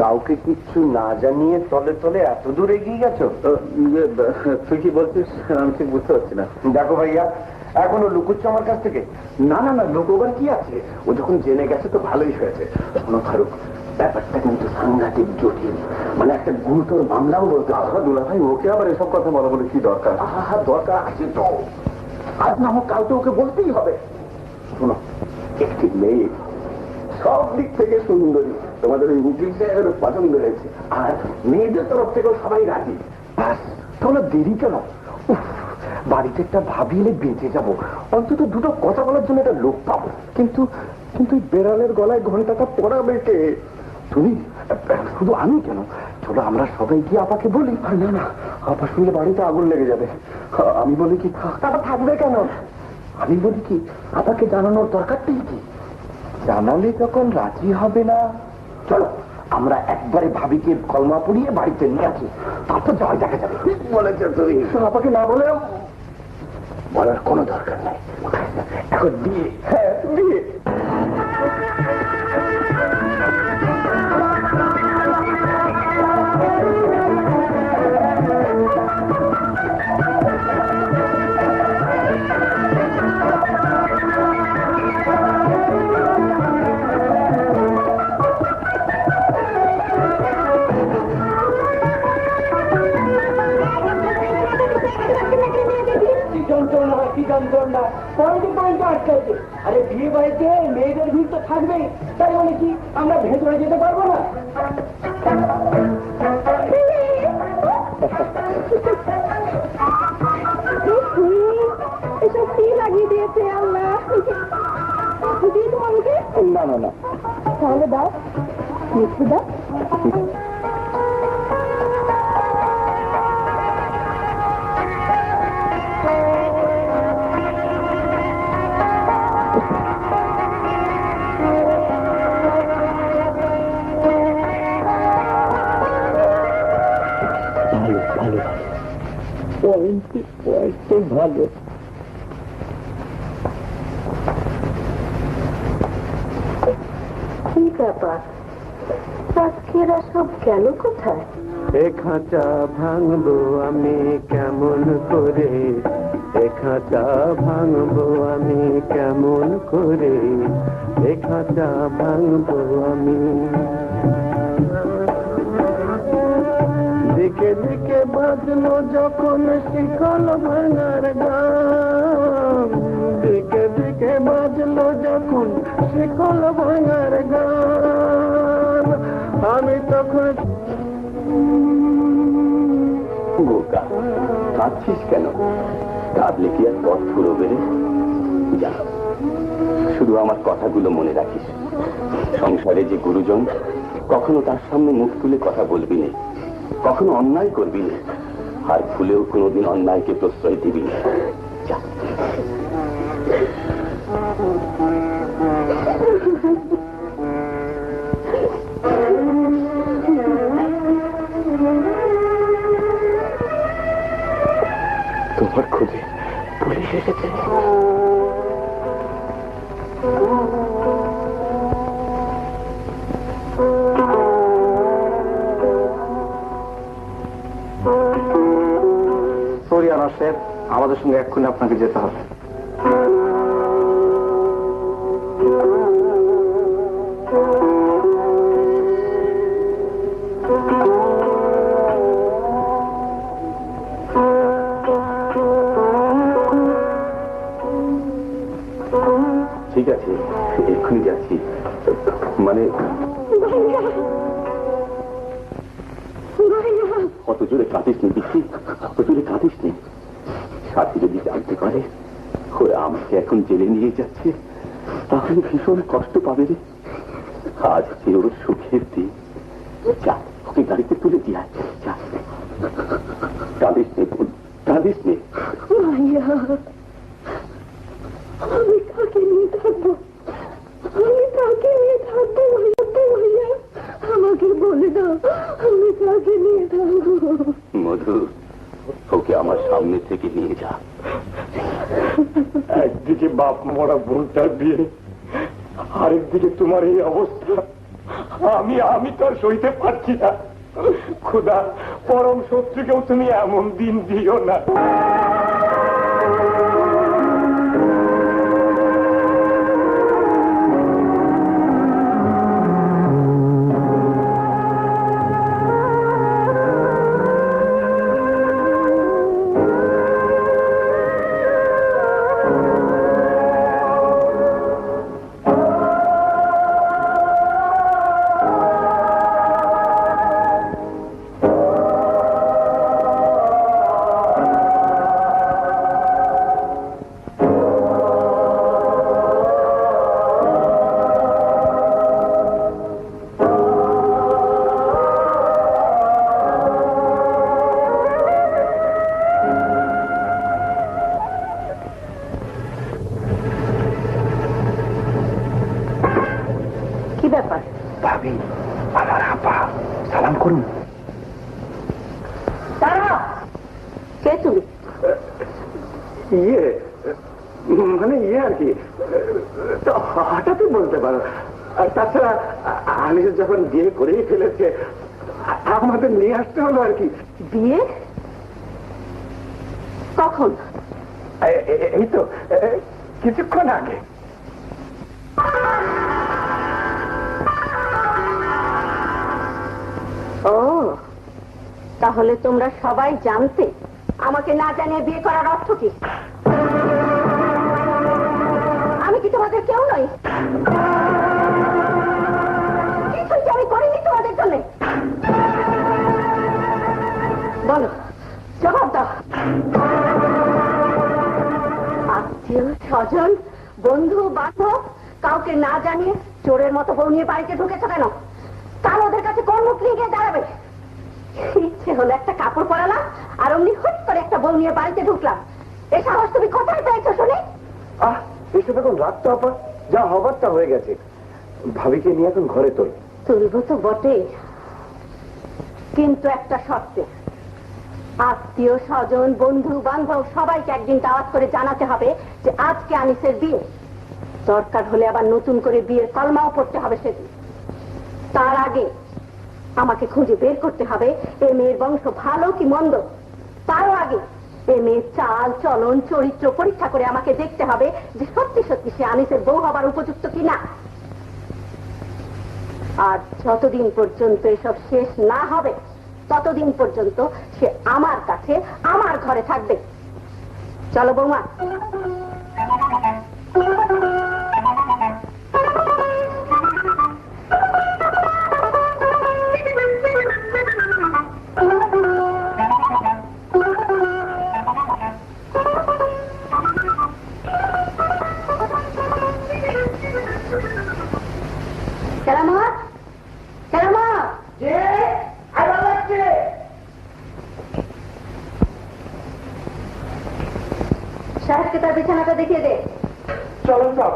কাউকে কিচ্ছু না জানিয়ে তলে তলে এত দূর এগিয়ে গেছো? তুই কি বলছিস আমি ঠিক বুঝতে পারছি না। দেখো ভাইয়া, এখনো লুকুচ্ছ আমার কাছ থেকে? না না না, লুকোবার কি আছে, ও যখন জেনে গেছে তো ভালোই হয়েছে। শোনো ফারুক, ব্যাপারটা কিন্তু সাংঘাতিক জটিল, মানে একটা গুরুতর মামলাও বলতে হবে। দুলা ভাই, ওকে আবার এসব কথা বলা বলে কি দরকার? দরকার আছে তো, আজ না হোক কাল তো ওকে বলতেই হবে। শোনো, একটি মেয়ে সব দিক থেকে সুন্দরী, তোমাদের ওই উকিল সাহেবের পছন্দ হয়েছে, আর মেয়েদের তরফ থেকেও সবাই রাজি। ব্যাস, তাহলে দেরি কেন? বাড়িতে একটা ভাবিলে বেঁচে যাবো, অন্তত দুটো কথা বলার জন্য একটা লোক পাবো। কিন্তু কিন্তু বেড়ালের গলায় ঘন্টাটা পড়াবে কে? তুমি? শুধু আমি কেন, চলো আমরা সবাই গিয়ে আপাকে বলি। না না, আপা শুনলে বাড়িতে আগুন লেগে যাবে। আমি বলি কি, তারপর থাকবে কেন? আমি বলি কি, আপাকে জানানোর দরকারটাই কি? জানালে যখন রাজি হবে না, চলো আমরা একবারে ভাবিকে কলমা পড়িয়ে বাড়িতে নিয়ে আসি, তারপর যাওয়াই দেখা যাবে। বলেছে তুমি, আপাকে না বলে বলার কোনো দরকার নাই। এখন বিয়ে, হ্যাঁ বিয়ে। আরে বিয়ে বাড়িতে মেয়েদের ভিড় তো থাকবেই, তাই বলে কি আমরা ভেতরে যেতে পারবো না? এসব কি লাগিয়ে দিয়েছে আল্লাহ? দিয়ে তোমাকে না না না, তাহলে দাও, মিঠু দাও। ভালো। কি ব্যাপার, আজকেরা সব গেল কোথায়? এ খাঁচা ভাঙবো আমি কেমন করে, এ খাঁচা ভাঙবো আমি কেমন করে, এ খাঁচা ভাঙবো আমি। দিকে দিকে বাজলো যখন শিকল ভাঙার গান, দিকে দিকে বাজলো যখন শিকল ভাঙার গান, আমি তখন। বোকা, কাঁদছিস কেন? কাঁদলে কি আর পথ ফুরবে রে? যা, শুধু আমার কথাগুলো মনে রাখিস। সংসারে যে গুরুজন, কখনো তার সামনে মুখ তুলে কথা বলবি না, কখনো অন্যায় করবি না, আর ভুলেও কোনোদিন অন্যায়কে প্রশ্রয় দিবি না। যা। তোমার খোঁজে পুলিশ এসেছে। সরি আনার সাহেব, আমাদের সঙ্গে এক্ষুনি আপনাকে যেতে হবে। ঠিক আছে, এক্ষুনি যাচ্ছি। মানে অত জোরে কাঁদিস নি দিচ্ছি, অত জোরে কাঁদিস নি। সাথী যদি জানতে পারে ওরা আমাকে এখন জেলে নিয়ে যাচ্ছে, তাহলে ভীষণ কষ্ট পাবে রে। আজ যে ওর সুখের দিন, যা ওকে গাড়িতে তুলে দিয়ে আয়। যা, কাঁদিস নে বোন, কাঁদিস নে। আমি কাকে নিয়ে থাকবো, আমি কাকে নিয়ে থাকবো? ভাইয়া, আমাকে বলে দাও, আমি কাকে নিয়ে থাকবো? মধু, ওকে আমার সামনে থেকে নিয়ে যা। একদিকে বাপ মরা বোনটার বিয়ে, আরেকদিকে তোমার এই অবস্থা, আমি তো আর সইতে পারছি না। খোদা, পরম শত্রুকেও তুমি এমন দিন দিও না। ভাবি, আমার আপা, সালাম করুন। কে তুমি? মানে আর কি, হঠাৎই বলতে পারো। আর তাছাড়া আনিস যখন বিয়ে করেই ফেলেছে, আমাদের নিয়ে আসতে হলো আর কি। বিয়ে কখন? এই তো কিছুক্ষণ আগে। ও, তাহলে তোমরা সবাই জানতে আমাকে না জানিয়ে বিয়ে করার অর্থ কি? আমি কি তোমাদের কেউ নই? কিছুই কি আমি করিনি তোমাদের জন্য? বলো, জবাব দাও। আত্মীয় স্বজন, বন্ধু বান্ধব কাউকে না জানিয়ে চোরের মতো বউ নিয়ে বাড়িতে ঢুকেছ কেন? কাল ওদের কাছে কর্মক নিয়ে গিয়ে দাঁড়াবে। ইচ্ছে হলো একটা কাপড় পরালাম আর অমনি হুট করে একটা বউ নিয়ে বাড়িতে ঢুকলাম। এই সাহস তুমি কোথায় পেয়েছো শুনি? এসব এখন রাখতো আপা, যা হবার তা হয়ে গেছে। ভাবিকে নিয়ে এখন ঘরে তুলবো তো বটেই, কিন্তু একটা শর্তে। আত্মীয় স্বজন, বন্ধু বান্ধব সবাইকে একদিন দাওয়াত করে জানাতে হবে যে আজকে আনিসের বিয়ে। দরকার হলে আবার নতুন করে বিয়ের কলমাও পড়তে হবে সেদিন। তার আগে আমাকে খুঁজে বের করতে হবে এই মেয়ের বংশ ভালো কি মন্দ। তারও আগে এই মেয়ের চাল চলন চরিত্র পরীক্ষা করে আমাকে দেখতে হবে যে সত্যি সত্যি সে আনিসের বউ হবার উপযুক্ত কিনা। আর যতদিন পর্যন্ত এসব শেষ না হবে ততদিন পর্যন্ত সে আমার কাছে আমার ঘরে থাকবে। চলো বৌমা। সাহেবকে তার বিছানাটা দেখিয়ে দে। চলো সব।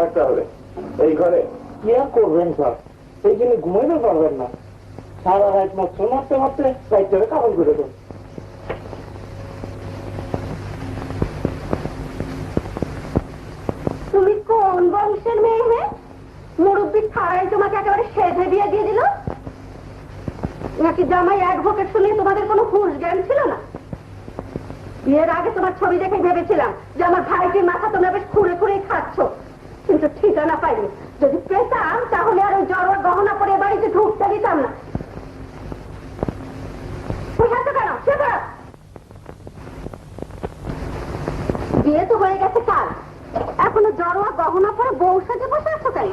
থাকতে হবে এই ঘরে। কি আর করবেন স্যার, এই জন্য ঘুমাইতে পারবেন না। সারা রাত মাত্র মারতে মারতে রাইতে কাপড় ঘুরে দেন। তুমি কোন বংশের মেয়ে হে? মুরব্বী ছাড়াই তোমাকে একেবারে সেধে দিয়ে দিয়ে দিল নাকি? জামাই অ্যাডভোকেট শুনিয়ে তোমাদের কোনো হুঁশ জ্ঞান ছিল না? বিয়ের আগে তোমার ছবি দেখে ভেবেছিলাম যে আমার ভাইকে মাথা তোমরা বেশ খুঁড়ে খুঁড়ে খাচ্ছ, কিন্তু ঠিকানা পাইনি। যদি পেতাম তাহলে আর ওই জড়োয়া গহনা পরে বাড়িতে ঢুকতে দিতাম না। কেন বিয়ে তো হয়ে গেছে কাল, এখনো জড়োয়া গহনা পরে বউ সাজে বসে আছো কেন?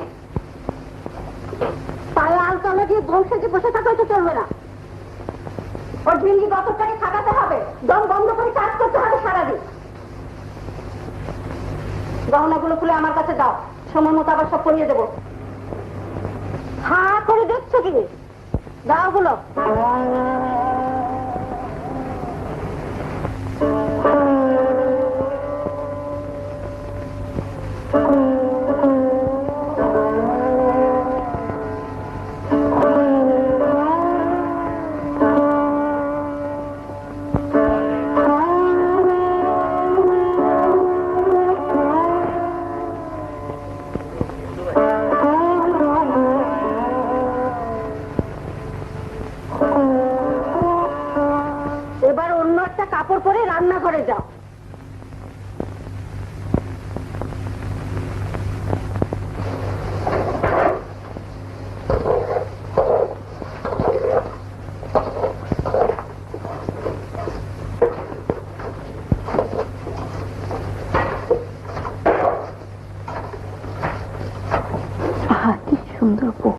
পায়ে আলকালা দিয়ে বউ সাজে বসে থাকা তো চলবে না। ওর ভিঙ্গি বছরটাকে থাকাতে হবে, দম বন্ধ করে কাজ করতে হবে সারাদিন। গহনাগুলো খুলে আমার কাছে দাও, সময় মতো আবার সব পরিয়ে দেবো। হা করে দেখছো কি? দাও গুলো। এবার অন্য একটা কাপড় পরে রান্নাঘরে যাও।